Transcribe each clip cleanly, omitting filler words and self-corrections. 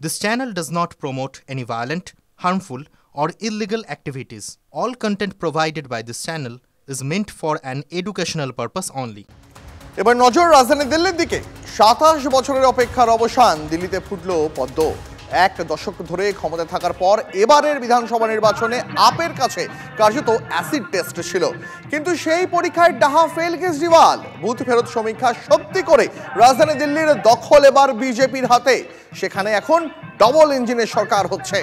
This channel does not promote any violent, harmful, or illegal activities. All content provided by this channel is meant for an educational purpose only. এবার নজর রাজধানী দিল্লির দিকে। ২৭ বছরের অপেক্ষার অবসান, দিল্লিতে ফুটল পদ্ম। এক দশক ধরে ক্ষমতায় থাকার পর এবারের বিধানসভা নির্বাচনে আপের কাছে কার্যত অ্যাসিড টেস্ট ছিল, কিন্তু সেই পরীক্ষায় ডাহা ফেল কেজরিওয়াল। বুথ ফেরত সমীক্ষা সত্যি করে রাজধানী দিল্লির দখল এবার বিজেপির হাতে। সেখানে এখন ডবল ইঞ্জিনের সরকার হচ্ছে।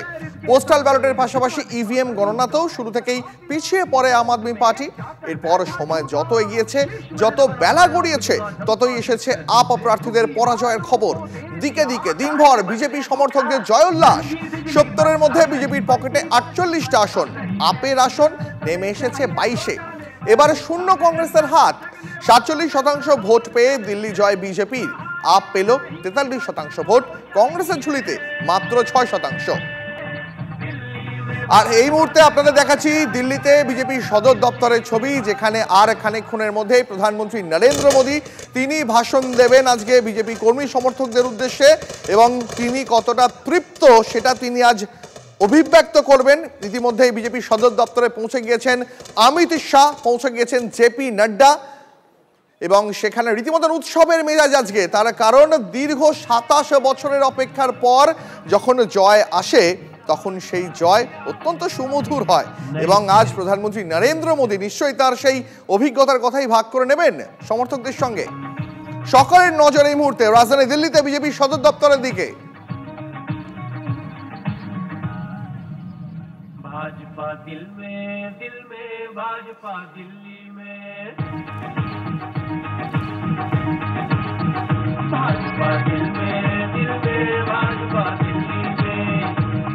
পোস্টাল ব্যালটের পাশাপাশি ইভিএম গণনাতেও শুরু থেকেই পিছিয়ে পড়ে আম আদমি পার্টি। এরপর সময় যত এগিয়েছে, যত বেলা গড়িয়েছে, ততই এসেছে আপ প্রার্থীদের পরাজয়ের খবর। দিকে দিকে দিনভর বিজেপি সমর্থকদের জয়োল্লাস। ৭০-এর মধ্যে বিজেপির পকেটে ৪৮টা আসন, আপের আসন নেমে এসেছে ২২-এ। এবারে শূন্য কংগ্রেসের হাত। ৪৭% ভোট পেয়ে দিল্লি জয় বিজেপির। আপ পেল ৪৩% ভোট, কংগ্রেসের ঝুলিতে মাত্র ৬%। আর এই মুহূর্তে আপনাদের দেখাচ্ছি দিল্লিতে বিজেপি সদর দপ্তরের ছবি, যেখানে আর খানিকক্ষণের মধ্যেই প্রধানমন্ত্রী নরেন্দ্র মোদী তিনি ভাষণ দেবেন আজকে বিজেপি কর্মী সমর্থকদের উদ্দেশ্যে, এবং তিনি কতটা তৃপ্ত সেটা তিনি আজ অভিব্যক্ত করবেন। ইতিমধ্যেই বিজেপি সদর দপ্তরে পৌঁছে গিয়েছেন অমিত শাহ, পৌঁছে গিয়েছেন জেপি নাড্ডা, এবং সেখানে রীতিমতো উৎসবের মেজাজ আজকে। তার কারণ দীর্ঘ ২৭ বছরের অপেক্ষার পর যখন জয় আসে, তখন সেই জয় অত্যন্ত সুমধুর হয়। এবং আজ প্রধানমন্ত্রী নরেন্দ্র মোদী নিশ্চয়ই তার সেই অভিজ্ঞতার কথাই ভাগ করে নেবেন সমর্থকদের সঙ্গে। সকলের নজর এই মুহূর্তে রাজধানী দিল্লিতে বিজেপি সদর দপ্তরের দিকে। भाजपा दिल में भाजपा दिल्ली में, भाजपा दिल में भाजपा दिल्ली में,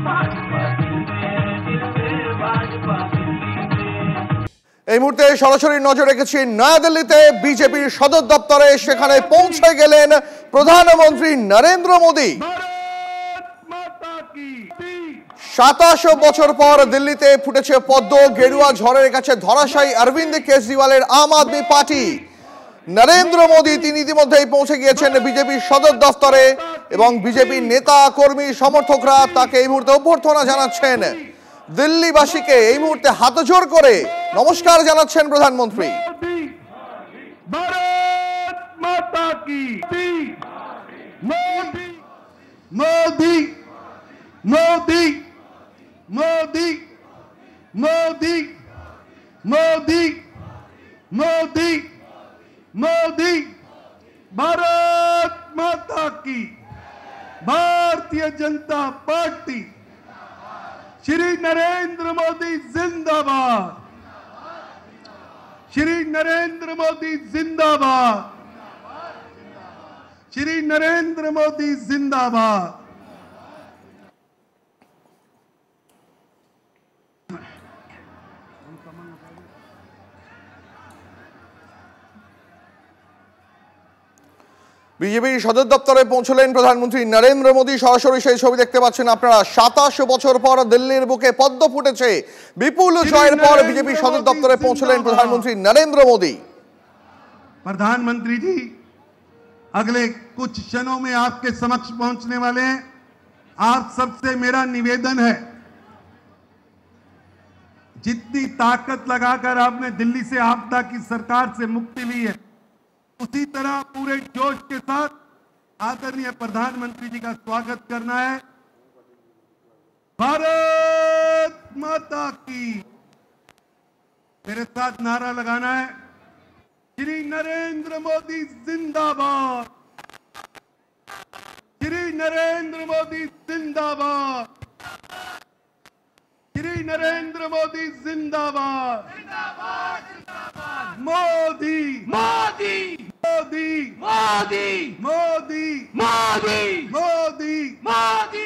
भाजपा दिल में भाजपा दिल्ली में। এই মুহূর্তে সরাসরি নজর রেখেছি নয়াদিল্লিতে বিজেপির সদর দপ্তরে। সেখানে পৌঁছে গেলেন প্রধানমন্ত্রী নরেন্দ্র মোদী। ২৭ বছর পর দিল্লিতে ফুটেছে পদ্ম। গেরুয়া ঝড়ের কাছে ধরাশায়ী অরবিন্দ কেজরিওয়ালের আম আদমি পার্টি। নরেন্দ্র মোদী তিনি ইতিমধ্যেই পৌঁছে গিয়েছেন বিজেপির সদর দফতরে, এবং বিজেপির নেতা কর্মী সমর্থকরা তাকে এই মুহূর্তে অভ্যর্থনা জানাচ্ছেন। দিল্লিবাসীকে এই মুহূর্তে হাতজোড় করে নমস্কার জানাচ্ছেন প্রধানমন্ত্রী। भारत माता की मोदी मोदी मोदी मोदी मोदी मोदी मोदी मोदी भारत माता की, भारतीय जनता पार्टी, श्री नरेंद्र मोदी जिंदाबाद, श्री नरेंद्र मोदी जिंदाबाद, श्री नरेंद्र मोदी जिंदाबाद। বিজেপির সদর দপ্তরে পৌঁছলেন প্রধানমন্ত্রী নরেন্দ্র মোদী। সরাসরি সেই ছবি দেখতে পাচ্ছেন আপনারা। ২৭ বছর পর দিল্লির বুকে পদ্ম ফুটেছে। বিপুল জয়ের পর বিজেপি সদর দপ্তরে পৌঁছলেন প্রধানমন্ত্রী নরেন্দ্র মোদী। प्रधानमंत्री जी अगले कुछ क्षणों में आपके समक्ष पहुंचने वाले हैं। आप सबसे मेरा निवेदन है, जितनी ताकत लगाकर आपने दिल्ली से आपदा की सरकार से मुक्ति ली है, उसी तरह पूरे जोश के साथ आदरणीय प्रधानमंत्री जी का स्वागत करना है। भारत माता की, मेरे साथ नारा लगाना है, श्री नरेंद्र मोदी जिंदाबाद, श्री नरेंद्र मोदी जिंदाबाद, श्री नरेंद्र मोदी जिंदाबाद, मोदी मोदी मोदी मोदी मोदी मोदी मोदी मोदी